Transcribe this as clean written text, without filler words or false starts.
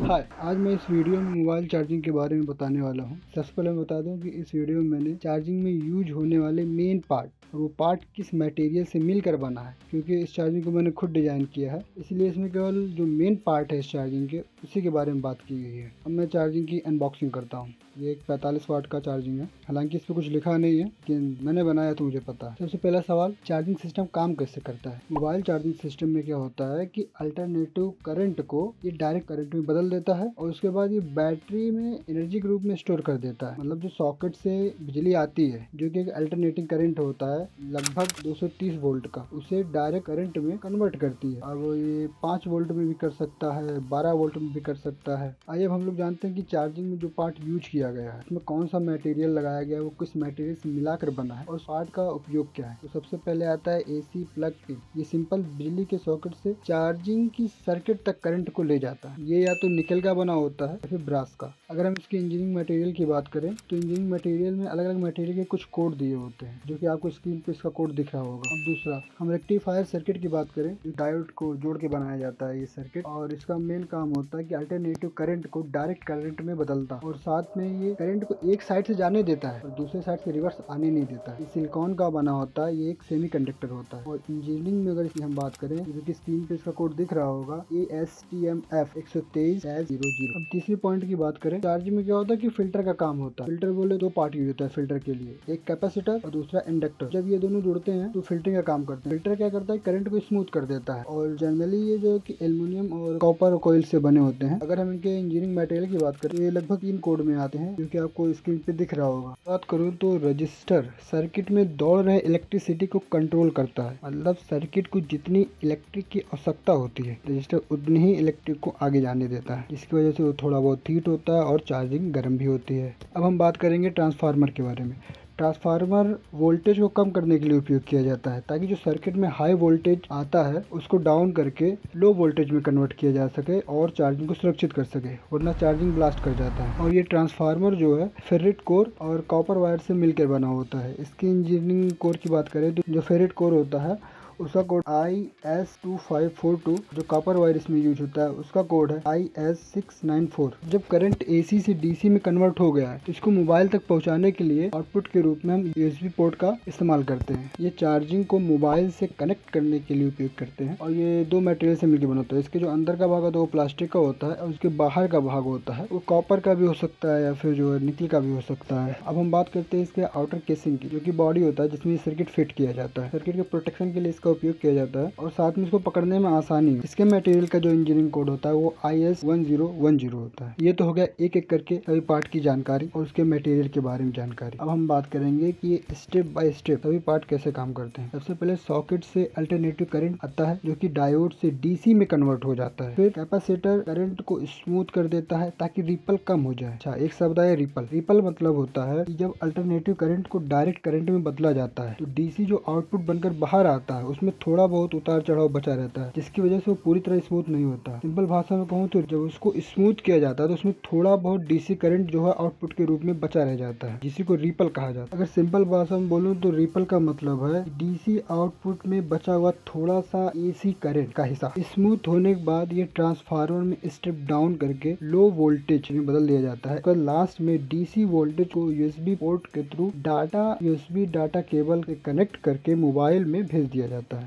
हाय, आज मैं इस वीडियो में मोबाइल चार्जिंग के बारे में बताने वाला हूँ। सबसे पहले मैं बता दूं कि इस वीडियो में मैंने चार्जिंग में यूज होने वाले मेन पार्ट और वो पार्ट किस मटेरियल से मिलकर बना है, क्योंकि इस चार्जिंग को मैंने खुद डिज़ाइन किया है, इसलिए इसमें केवल जो मेन पार्ट है इस चार्जिंग के उसी के बारे में बात की गई है। अब मैं चार्जिंग की अनबॉक्सिंग करता हूँ। ये एक 45 वाट का चार्जिंग है, हालांकि इस पर कुछ लिखा नहीं है, लेकिन मैंने बनाया तो मुझे पता है। सबसे पहला सवाल, चार्जिंग सिस्टम काम कैसे करता है। मोबाइल चार्जिंग सिस्टम में क्या होता है कि अल्टरनेटिव करंट को ये डायरेक्ट करंट में बदल देता है और उसके बाद ये बैटरी में एनर्जी के रूप में स्टोर कर देता है। मतलब जो सॉकेट से बिजली आती है, जो कि एक अल्टरनेटिंग करंट होता है लगभग 230 वोल्ट का, उसे डायरेक्ट करंट में कन्वर्ट करती है। और वो ये 5 वोल्ट में भी कर सकता है, 12 वोल्ट में भी कर सकता है। आइए अब हम लोग जानते हैं कि चार्जिंग में जो पार्ट यूज किया गया है उसमें कौन सा मटेरियल लगाया गया है, वो किस मटेरियल से मिलाकर बना है और उस पार्ट का उपयोग क्या है। तो सबसे पहले आता है एसी प्लग पिन। ये सिंपल बिजली के सॉकेट से चार्जिंग की सर्किट तक करंट को ले जाता है। ये या तो निकल का बना होता है या फिर ब्रास का। अगर हम इसकी इंजीनियरिंग मटेरियल की बात करें तो इंजीनियरिंग मटेरियल में अलग अलग मटेरियल के कुछ कोड दिए होते हैं, जो कि आपको स्क्रीन पे इसका कोड दिख रहा होगा। अब दूसरा, हम रेक्टिफायर सर्किट की बात करें, जो डायोड को जोड़ के बनाया जाता है ये सर्किट, और इसका मेन काम होता है कि अल्टरनेटिव करंट को डायरेक्ट करंट में बदलता है और साथ में ये करंट को एक साइड से जाने देता है और दूसरे साइड से रिवर्स आने नहीं देता है। ये सिलिकॉन का बना होता है, ये एक सेमी कंडक्टर होता है। और इंजीनियरिंग में अगर इसकी हम बात करें, जो कि स्क्रीन पे इसका कोड दिख रहा होगा, ASTM F123-00। अब तीसरी पॉइंट की बात करें, चार्जिंग में क्या होता है कि फिल्टर का काम होता है। फिल्टर बोले दो पार्ट यूज होता है फिल्टर के लिए, एक कैपेसिटर और दूसरा इंडक्टर। जब ये दोनों जुड़ते हैं तो फिल्टरिंग का काम करते हैं। फिल्टर क्या करता है, करंट को स्मूथ कर देता है। और जनरली ये जो कि एल्युमिनियम और कॉपर कोयल से बने होते हैं। अगर हम इनके इंजीनियरिंग मटेरियल की बात करें तो ये लगभग 3 कोड में आते हैं, जो कि आपको स्क्रीन पे दिख रहा होगा। बात करूँ तो रजिस्टर सर्किट में दौड़ रहे इलेक्ट्रिसिटी को कंट्रोल करता है। मतलब सर्किट को जितनी इलेक्ट्रिक की आवश्यकता होती है, रजिस्टर उतनी ही इलेक्ट्रिक को आगे जाने देता है, जिसकी वजह से वो थोड़ा बहुत हीट होता है और चार्जिंग गर्म भी होती है। अब हम बात करेंगे ट्रांसफार्मर के बारे में। ट्रांसफार्मर वोल्टेज को कम करने के लिए उपयोग किया जाता है, ताकि जो सर्किट में हाई वोल्टेज आता है उसको डाउन करके लो वोल्टेज में कन्वर्ट किया जा सके और चार्जिंग को सुरक्षित कर सके, वरना चार्जिंग ब्लास्ट कर जाता है। और ये ट्रांसफार्मर जो है फेरेट कोर और कॉपर वायर से मिलकर बना होता है। इसकी इंजीनियरिंग कोर की बात करें तो जो फेरेट कोर होता है उसका कोड IS2542, जो कॉपर वायर इसमें यूज होता है उसका कोड है IS694। जब करंट AC से DC में कन्वर्ट हो गया है तो इसको मोबाइल तक पहुंचाने के लिए आउटपुट के रूप में हम USB पोर्ट का इस्तेमाल करते हैं। ये चार्जिंग को मोबाइल से कनेक्ट करने के लिए उपयोग करते हैं और ये दो मटेरियल से मिलकर बना होता है। इसके जो अंदर का भाग होता है वो प्लास्टिक का होता है और उसके बाहर का भाग होता है वो कॉपर का भी हो सकता है या फिर जो है निकल का भी हो सकता है। अब हम बात करते हैं इसके आउटर केसिंग की, जो कि बॉडी होता है जिसमें सर्किट फिट किया जाता है। सर्किट के प्रोटेक्शन के लिए इसका उपयोग किया जाता है और साथ में इसको पकड़ने में आसानी है। इसके मटेरियल का जो इंजीनियरिंग कोड होता है वो IS1010 होता है। ये तो हो गया एक एक करके सभी पार्ट की जानकारी और उसके मटेरियल के बारे में जानकारी। अब हम बात करेंगे कि ये स्टेप बाय स्टेप सभी पार्ट कैसे काम करते हैं। सबसे पहले सॉकेट से अल्टरनेटिव करंट आता है, जो कि डायोड से DC में कन्वर्ट हो जाता है। फिर कैपेसिटर करंट को स्मूथ कर देता है ताकि रिपल कम हो जाए। अच्छा, एक शब्द है रिपल। रिपल मतलब होता है कि जब अल्टरनेटिव करंट को डायरेक्ट करंट में बदला जाता है तो DC जो आउटपुट बनकर बाहर आता है उसमें थोड़ा बहुत उतार चढ़ाव बचा रहता है, जिसकी वजह से वो पूरी तरह स्मूथ नहीं होता। सिंपल भाषा में कहूँ तो जब उसको स्मूथ किया जाता है तो उसमें थोड़ा बहुत DC करंट जो है आउटपुट के रूप में बचा रह जाता है, जिसी को रिपल कहा जाता है। अगर सिंपल भाषा में बोलूँ तो रिपल का मतलब है DC आउटपुट में बचा हुआ थोड़ा सा AC करंट का हिस्सा स्मूथ होने के बाद ये ट्रांसफार्मर में स्टेप डाउन करके लो वोल्टेज में बदल दिया जाता है। तो लास्ट में DC वोल्टेज को USB पोर्ट के थ्रू USB डाटा केबल से कनेक्ट करके मोबाइल में भेज दिया जाता है।